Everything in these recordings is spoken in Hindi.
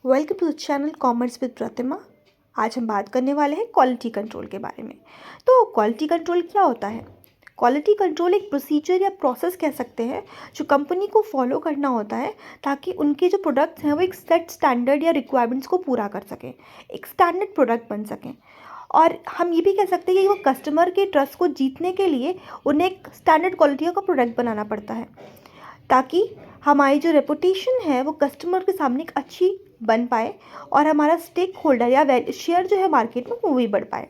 Welcome to the channel commerce with Pratima. आज हम बात करने वाले हैं क्वालिटी कंट्रोल के बारे में। तो क्वालिटी कंट्रोल क्या होता है? क्वालिटी कंट्रोल एक प्रोसीजर या प्रोसेस कह सकते हैं जो कंपनी को फॉलो करना होता है ताकि उनके जो प्रोडक्ट्स हैं वो एक सेट स्टैंडर्ड या रिक्वायरमेंट्स को पूरा कर सकें, एक स्टैंडर्ड प्रोडक्ट बन सकें। और हम ये भी कह सकते हैं कि वो कस्टमर के ट्रस्ट को जीतने के लिए उन्हें एक स्टैंडर्ड क्वालिटी का प्रोडक्ट बनाना पड़ता है ताकि हमारी जो रेपुटेशन है वो कस्टमर के सामने एक अच्छी बन पाए और हमारा स्टेक होल्डर या शेयर जो है मार्केट में वो भी बढ़ पाए।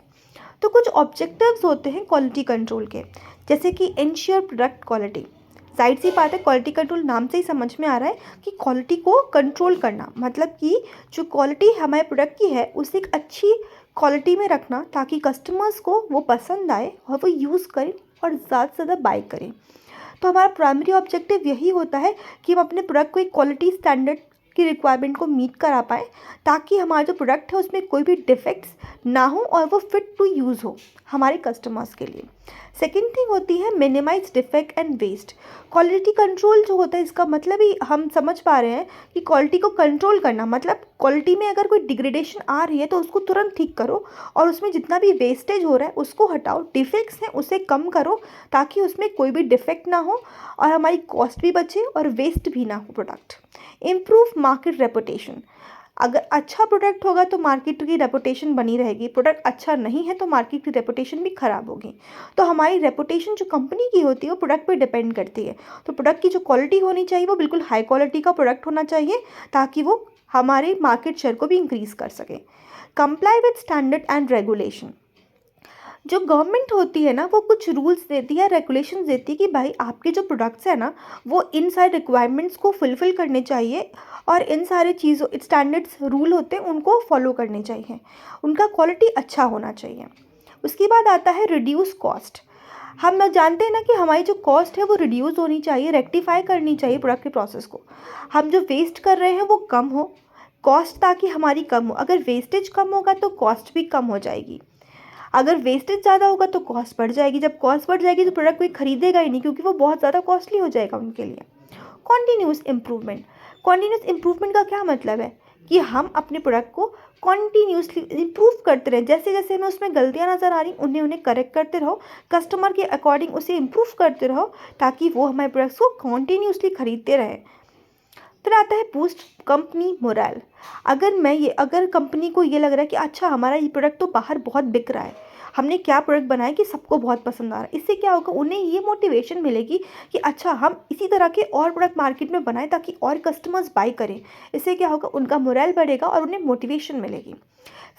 तो कुछ ऑब्जेक्टिव्स होते हैं क्वालिटी कंट्रोल के, जैसे कि इंश्योर प्रोडक्ट क्वालिटी। जाहिर सी बात है, क्वालिटी कंट्रोल नाम से ही समझ में आ रहा है कि क्वालिटी को कंट्रोल करना, मतलब कि जो क्वालिटी हमारे प्रोडक्ट की है उसे एक अच्छी क्वालिटी में रखना ताकि कस्टमर्स को वो पसंद आए और वो यूज़ करें और ज़्यादा से ज़्यादा बाय करें। तो हमारा प्राइमरी ऑब्जेक्टिव यही होता है कि हम अपने प्रोडक्ट को एक क्वालिटी स्टैंडर्ड की रिक्वायरमेंट को मीट करा पाएँ ताकि हमारा जो प्रोडक्ट है उसमें कोई भी डिफेक्ट्स ना हो और वो फिट टू यूज़ हो हमारे कस्टमर्स के लिए। सेकेंड थिंग होती है minimise defect and waste. Quality control जो होता है इसका मतलब ही हम समझ पा रहे हैं कि क्वालिटी को कंट्रोल करना मतलब क्वालिटी में अगर कोई डिग्रेडेशन आ रही है तो उसको तुरंत ठीक करो और उसमें जितना भी वेस्टेज हो रहा है उसको हटाओ, डिफेक्ट्स हैं उसे कम करो ताकि उसमें कोई भी डिफेक्ट ना हो और हमारी कॉस्ट भी बचे और वेस्ट भी ना हो प्रोडक्ट। Improve market reputation. अगर अच्छा प्रोडक्ट होगा तो मार्केट की रेपुटेशन बनी रहेगी, प्रोडक्ट अच्छा नहीं है तो मार्केट की रेपुटेशन भी ख़राब होगी। तो हमारी रेपुटेशन जो कंपनी की होती है वो प्रोडक्ट पे डिपेंड करती है। तो प्रोडक्ट की जो क्वालिटी होनी चाहिए वो बिल्कुल हाई क्वालिटी का प्रोडक्ट होना चाहिए ताकि वो हमारे मार्केट शेयर को भी इंक्रीज़ कर सके। Comply with standard and regulation. जो गवर्नमेंट होती है ना वो कुछ रूल्स देती है, रेगुलेशंस देती है कि भाई आपके जो प्रोडक्ट्स हैं ना वो इन सारे रिक्वायरमेंट्स को फुलफ़िल करने चाहिए और इन सारे चीज़ों स्टैंडर्ड्स रूल होते हैं उनको फॉलो करने चाहिए, उनका क्वालिटी अच्छा होना चाहिए। उसके बाद आता है रिड्यूस कॉस्ट। हम जानते हैं ना कि हमारी जो कॉस्ट है वो रिड्यूस होनी चाहिए, रेक्टिफाई करनी चाहिए प्रोडक्ट के प्रोसेस को। हम जो वेस्ट कर रहे हैं वो कम हो, कॉस्ट ताकि हमारी कम हो। अगर वेस्टेज कम होगा तो कॉस्ट भी कम हो जाएगी, अगर वेस्टेज ज़्यादा होगा तो कॉस्ट बढ़ जाएगी। जब कॉस्ट बढ़ जाएगी तो प्रोडक्ट कोई खरीदेगा ही नहीं क्योंकि वो बहुत ज़्यादा कॉस्टली हो जाएगा उनके लिए। Continuous improvement. कॉन्टीन्यूस इम्प्रूवमेंट का क्या मतलब है कि हम अपने प्रोडक्ट को कॉन्टीन्यूसली इम्प्रूव करते रहें। जैसे जैसे हमें उसमें गलतियाँ नज़र आ रही उन्हें उन्हें करेक्ट करते रहो, कस्टमर के अकॉर्डिंग उसे इम्प्रूव करते रहो ताकि वो हमारे प्रोडक्ट्स को कॉन्टीन्यूसली खरीदते रहें। फिर आता है बूस्ट कंपनी मोरल। अगर कंपनी को ये लग रहा है कि अच्छा हमारा ये प्रोडक्ट तो बाहर बहुत बिक रहा है, हमने क्या प्रोडक्ट बनाया कि सबको बहुत पसंद आ रहा है, इससे क्या होगा उन्हें ये मोटिवेशन मिलेगी कि अच्छा हम इसी तरह के और प्रोडक्ट मार्केट में बनाएं ताकि और कस्टमर्स बाई करें। इससे क्या होगा उनका मोरल बढ़ेगा और उन्हें मोटिवेशन मिलेगी।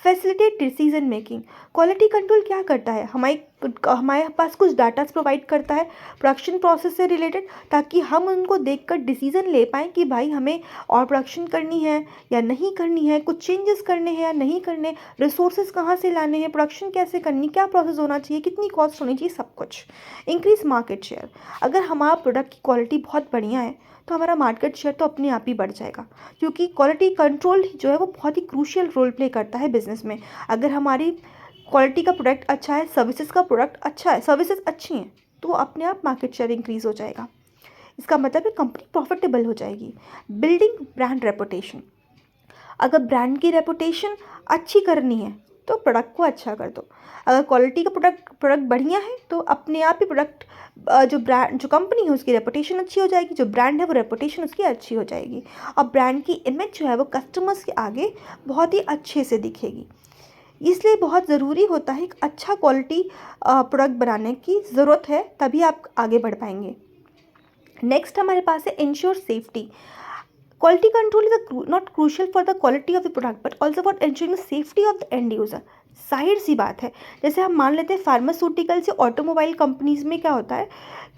Facilitate decision making. Quality control क्या करता है, हमारे पास कुछ डाटास प्रोवाइड करता है प्रोडक्शन प्रोसेस से रिलेटेड ताकि हम उनको देखकर डिसीजन ले पाएँ कि भाई हमें और प्रोडक्शन करनी है या नहीं करनी है, कुछ चेंजेस करने हैं या नहीं करने, रिसोर्सेज कहाँ से लाने हैं, प्रोडक्शन कैसे करनी, क्या प्रोसेस होना चाहिए, कितनी कॉस्ट होनी चाहिए, सब कुछ। Increase market share. अगर हमारा प्रोडक्ट की क्वालिटी बहुत बढ़िया है तो हमारा मार्केट शेयर तो अपने आप ही बढ़ जाएगा क्योंकि क्वालिटी कंट्रोल जो है वो बहुत ही क्रूशियल रोल प्ले करता है बिजनेस में। अगर हमारी क्वालिटी का प्रोडक्ट अच्छा है, सर्विसेज का प्रोडक्ट अच्छा है, सर्विसेज अच्छी हैं तो अपने आप मार्केट शेयर इंक्रीज़ हो जाएगा। इसका मतलब है कंपनी प्रॉफिटेबल हो जाएगी। Building brand reputation. अगर ब्रांड की रेपुटेशन अच्छी करनी है तो प्रोडक्ट को अच्छा कर दो। अगर क्वालिटी का प्रोडक्ट बढ़िया है तो अपने आप ही प्रोडक्ट जो कंपनी है उसकी रेपुटेशन अच्छी हो जाएगी, जो ब्रांड है वो रेपुटेशन उसकी अच्छी हो जाएगी और ब्रांड की इमेज जो है वो कस्टमर्स के आगे बहुत ही अच्छे से दिखेगी। इसलिए बहुत ज़रूरी होता है एक अच्छा क्वालिटी प्रोडक्ट बनाने की ज़रूरत है, तभी आप आगे बढ़ पाएंगे। नेक्स्ट हमारे पास है ensure safety. Quality control is not crucial for the quality of the product but also for ensuring the safety of the end user। जाहिर सी बात है, जैसे हम मान लेते हैं फार्मास्यूटिकल्स या ऑटोमोबाइल कंपनीज़ में क्या होता है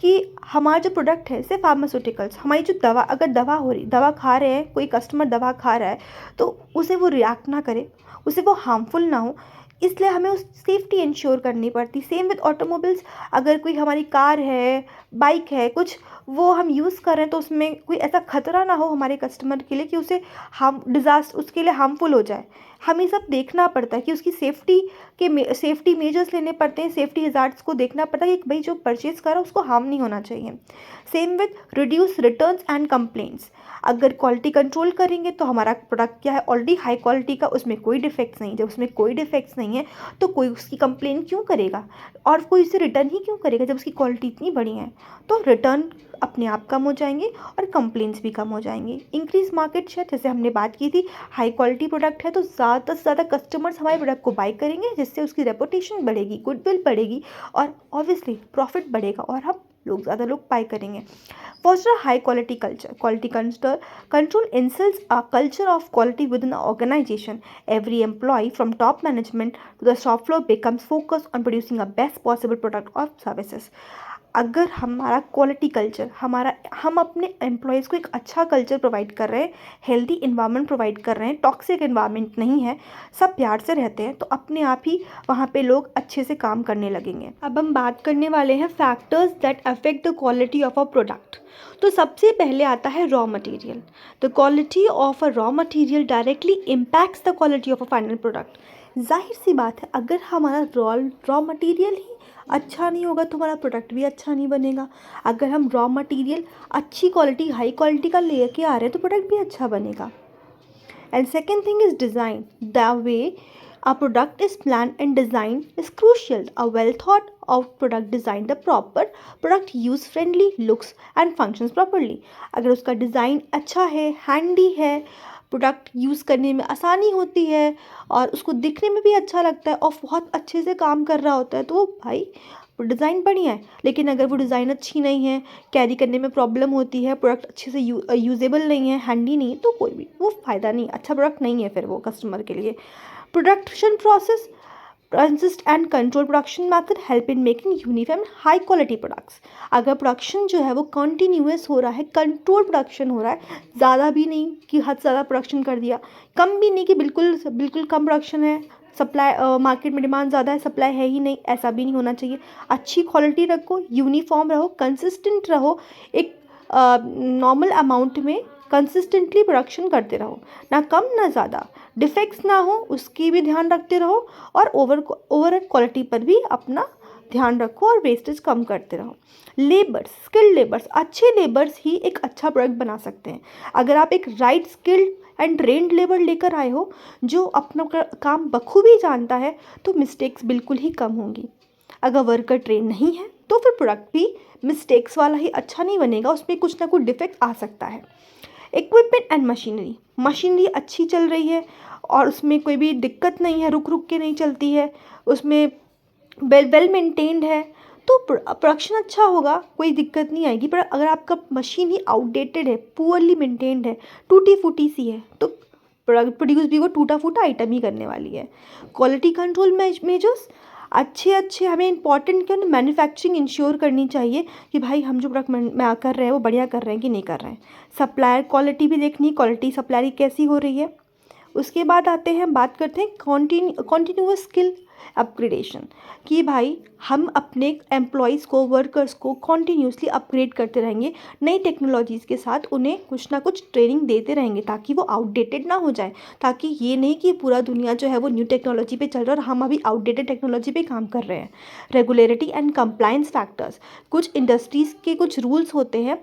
कि हमारा जो प्रोडक्ट है जैसे फार्मास्यूटिकल्स, हमारी जो दवा अगर दवा खा रहे हैं, कोई कस्टमर दवा खा रहा है तो उसे वो रिएक्ट ना करे, उसे वो हार्मफुल ना हो, इसलिए हमें उस सेफ्टी इंश्योर करनी पड़ती। सेम विद ऑटोमोबाइल्स, अगर कोई हमारी कार है, बाइक है, कुछ वो हम यूज़ कर रहे हैं तो उसमें कोई ऐसा खतरा ना हो हमारे कस्टमर के लिए कि उसे हम डिज़ास्ट उसके लिए हार्मफुल हो जाए। हमें सब देखना पड़ता है कि उसकी सेफ्टी मेजर्स लेने पड़ते हैं, सेफ्टी हज़ार्ड्स को देखना पड़ता है कि भाई जो परचेज़ कर रहा है उसको हार्म नहीं होना चाहिए। Same with reduce returns and complaints. अगर क्वालिटी कंट्रोल करेंगे तो हमारा प्रोडक्ट क्या है, ऑलरेडी हाई क्वालिटी का, उसमें कोई डिफेक्ट्स नहीं। जब उसमें कोई डिफेक्ट्स नहीं है तो कोई उसकी कंप्लेन क्यों करेगा और कोई उसे रिटर्न ही क्यों करेगा जब उसकी क्वालिटी इतनी बढ़िया है। तो रिटर्न अपने आप कम हो जाएंगे और कंप्लेंट्स भी कम हो जाएंगे। इंक्रीज मार्केट शेयर, जैसे हमने बात की थी, हाई क्वालिटी प्रोडक्ट है तो ज़्यादा से ज़्यादा कस्टमर्स हमारे प्रोडक्ट को बाय करेंगे, जिससे उसकी रेपुटेशन बढ़ेगी, गुडविल बढ़ेगी और ऑब्वियसली प्रॉफिट बढ़ेगा और हम ज़्यादा लोग बाय करेंगे। Foster a high quality culture. Quality control instills a culture of quality within the organization. Every employee, from top management to the shop floor, becomes focused on producing a best possible product or services. अगर हमारा क्वालिटी कल्चर, हम अपने एम्प्लॉयज़ को एक अच्छा कल्चर प्रोवाइड कर रहे हैं, हेल्दी इन्वायरमेंट प्रोवाइड कर रहे हैं, टॉक्सिक इन्वायरमेंट नहीं है, सब प्यार से रहते हैं, तो अपने आप ही वहाँ पे लोग अच्छे से काम करने लगेंगे। अब हम बात करने वाले हैं factors that affect the quality of a product. तो सबसे पहले आता है raw material. The quality of a raw material directly impacts the quality of a final product. जाहिर सी बात है, अगर हमारा रॉ मटेरियल ही अच्छा नहीं होगा तो हमारा प्रोडक्ट भी अच्छा नहीं बनेगा। अगर हम रॉ मटेरियल अच्छी क्वालिटी, हाई क्वालिटी का लेके आ रहे हैं तो प्रोडक्ट भी अच्छा बनेगा। And second thing is design. The way a product is planned and designed is crucial. A well thought out product design, the proper product use friendly, looks and functions properly. अगर उसका डिज़ाइन अच्छा है, हैंडी है, प्रोडक्ट यूज़ करने में आसानी होती है और उसको दिखने में भी अच्छा लगता है और बहुत अच्छे से काम कर रहा होता है, तो भाई डिज़ाइन बढ़िया है। लेकिन अगर वो डिज़ाइन अच्छी नहीं है, कैरी करने में प्रॉब्लम होती है, प्रोडक्ट अच्छे से यूजेबल नहीं है, हैंडी नहीं है, तो कोई भी वो फ़ायदा नहीं, अच्छा प्रोडक्ट नहीं है फिर वो कस्टमर के लिए। Production process consist and control production method help in making uniform high quality products. अगर प्रोडक्शन जो है वो कंटिन्यूस हो रहा है, कंट्रोल प्रोडक्शन हो रहा है, ज़्यादा भी नहीं कि हद से ज़्यादा प्रोडक्शन कर दिया, कम भी नहीं कि बिल्कुल बिल्कुल कम प्रोडक्शन है, सप्लाई मार्केट में डिमांड ज़्यादा है, सप्लाई है ही नहीं, ऐसा भी नहीं होना चाहिए। अच्छी क्वालिटी रखो, यूनिफॉर्म रहो, कंसिस्टेंट रहो, एक नॉर्मल अमाउंट में कंसिस्टेंटली प्रोडक्शन करते रहो, ना कम ना ज़्यादा, डिफेक्ट्स ना हो उसकी भी ध्यान रखते रहो और ओवरऑल क्वालिटी पर भी अपना ध्यान रखो और वेस्टेज कम करते रहो। लेबर्स, स्किल्ड लेबर्स, अच्छे लेबर्स ही एक अच्छा प्रोडक्ट बना सकते हैं। अगर आप एक right skilled and trend labour लेकर आए हो जो अपना काम बखूबी जानता है तो मिस्टेक्स बिल्कुल ही कम होंगी। अगर वर्कर ट्रेन नहीं है तो फिर प्रोडक्ट भी मिस्टेक्स वाला ही अच्छा नहीं बनेगा, उसमें कुछ ना कुछ डिफेक्ट आ सकता है। इक्विपमेंट एंड मशीनरी अच्छी चल रही है और उसमें कोई भी दिक्कत नहीं है, रुक रुक के नहीं चलती है, उसमें वेल मेंटेन्ड है तो प्रोडक्शन अच्छा होगा, कोई दिक्कत नहीं आएगी। पर अगर आपका मशीन ही आउटडेटेड है, पुअरली मेंटेन्ड है, टूटी फूटी सी है तो प्रोड्यूस भी वो टूटा फूटा आइटम ही करने वाली है। क्वालिटी कंट्रोल मेजर्स अच्छे हमें इंपॉर्टेंट क्या, मैन्युफैक्चरिंग इंश्योर करनी चाहिए कि भाई हम जो प्रोडक्ट कर रहे हैं वो बढ़िया कर रहे हैं कि नहीं कर रहे हैं। सप्लायर क्वालिटी भी देखनी, क्वालिटी सप्लाई कैसी हो रही है। उसके बाद आते हैं, बात करते हैं कॉन्टीन्यूअस स्किल अपग्रेडेशन कि भाई हम अपने एम्प्लॉयज़ को, वर्कर्स को कॉन्टीन्यूसली अपग्रेड करते रहेंगे, नई टेक्नोलॉजीज़ के साथ उन्हें कुछ ना कुछ ट्रेनिंग देते रहेंगे ताकि वो आउटडेटेड ना हो जाए, ताकि ये नहीं कि पूरा दुनिया जो है वो न्यू टेक्नोलॉजी पे चल रहा है और हम अभी आउटडेटेड टेक्नोलॉजी पे काम कर रहे हैं। रेगुलेरिटी एंड कंप्लायंस फैक्टर्स, कुछ इंडस्ट्रीज़ के कुछ रूल्स होते हैं,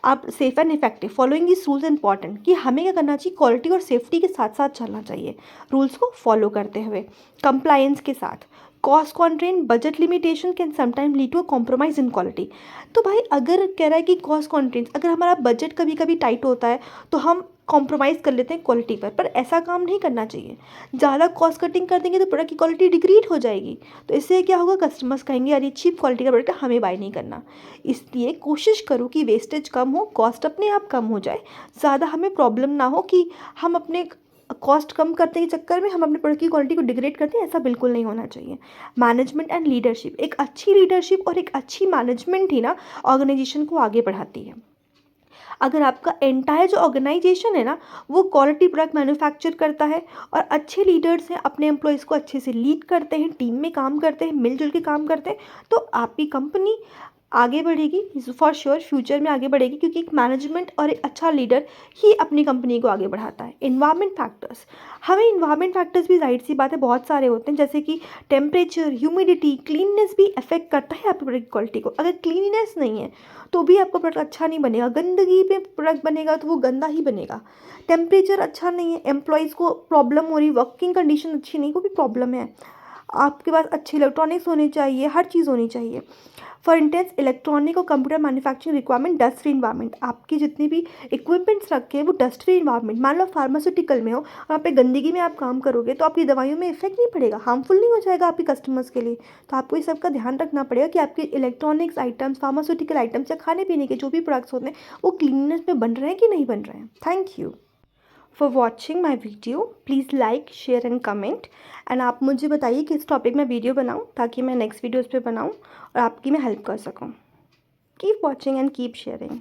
आप safe and effective following this rules important कि हमें क्या करना चाहिए, क्वालिटी और सेफ्टी के साथ साथ चलना चाहिए, रूल्स को फॉलो करते हुए कंप्लायंस के साथ। Cost constraint, budget limitation can sometime lead to a compromise in quality. तो भाई अगर कह रहा है कि कॉस्ट कॉन्ट्रेंट्स, अगर हमारा बजट कभी कभी टाइट होता है तो हम कॉम्प्रोमाइज़ कर लेते हैं क्वालिटी पर ऐसा काम नहीं करना चाहिए। ज़्यादा कॉस्ट कटिंग कर देंगे तो प्रोडक्ट की क्वालिटी डिग्रेड हो जाएगी, तो इससे क्या होगा, कस्टमर्स कहेंगे यार ये चीप क्वालिटी का प्रोडक्ट हमें बाय नहीं करना। इसलिए कोशिश करो कि वेस्टेज कम हो, कॉस्ट अपने आप कम हो जाए, ज़्यादा हमें प्रॉब्लम ना हो कि हम अपने कॉस्ट कम करने के चक्कर में हम अपने प्रोडक्ट की क्वालिटी को डिग्रेड करते हैं, ऐसा बिल्कुल नहीं होना चाहिए। मैनेजमेंट एंड लीडरशिप, एक अच्छी लीडरशिप और एक अच्छी मैनेजमेंट ही ना ऑर्गेनाइजेशन को आगे बढ़ाती है। अगर आपका एंटायर जो ऑर्गेनाइजेशन है ना वो क्वालिटी प्रोडक्ट मैन्युफैक्चर करता है और अच्छे लीडर्स हैं, अपने एम्प्लॉयज़ को अच्छे से लीड करते हैं, टीम में काम करते हैं, मिलजुल के काम करते हैं, तो आपकी कंपनी आगे बढ़ेगी, फॉर श्योर फ्यूचर में आगे बढ़ेगी, क्योंकि एक मैनेजमेंट और एक अच्छा लीडर ही अपनी कंपनी को आगे बढ़ाता है। इन्वायरमेंट फैक्टर्स, हमें इन्वायरमेंट फैक्टर्स भी जाहिर सी बात है बहुत सारे होते हैं, जैसे कि टेम्परेचर, ह्यूमिडिटी, क्लीननेस भी अफेक्ट करता है आपकी प्रोडक्ट क्वालिटी को। अगर क्लीननेस नहीं है तो भी आपका प्रोडक्ट अच्छा नहीं बनेगा, गंदगी पे प्रोडक्ट बनेगा तो वो गंदा ही बनेगा। टेम्परेचर अच्छा नहीं है, एम्प्लॉयज़ को प्रॉब्लम हो रही, वर्किंग कंडीशन अच्छी नहीं, वो भी प्रॉब्लम है। आपके पास अच्छे इलेक्ट्रॉनिक्स होने चाहिए, हर चीज़ होनी चाहिए। फॉर इंटेंस इलेक्ट्रॉनिक और computer manufacturing requirement dust free environment, आपकी जितनी भी इक्विपमेंट्स रखे हैं वो डस्ट फ्री इन्वायरमेंट। मान लो फार्मास्यूटिकल में हो, वहाँ पे गंदगी में आप काम करोगे तो आपकी दवाइयों में इफेक्ट नहीं पड़ेगा, हार्मफुल नहीं हो जाएगा आपके कस्टमर्स के लिए। तो आपको इस सब का ध्यान रखना पड़ेगा कि आपके इलेक्ट्रॉनिक्स आइटम्स, फार्मास्यूटिकल आइटम्स या खाने पीने के जो भी प्रोडक्ट्स होते हैं वो क्लीननेस में बन रहे हैं कि नहीं बन रहे हैं। Thank you for watching my video. Please like, share and comment. And आप मुझे बताइए किस टॉपिक में वीडियो बनाऊँ ताकि मैं नेक्स्ट वीडियोज़ पे बनाऊँ और आपकी मैं हेल्प कर सकूँ। Keep watching and keep sharing.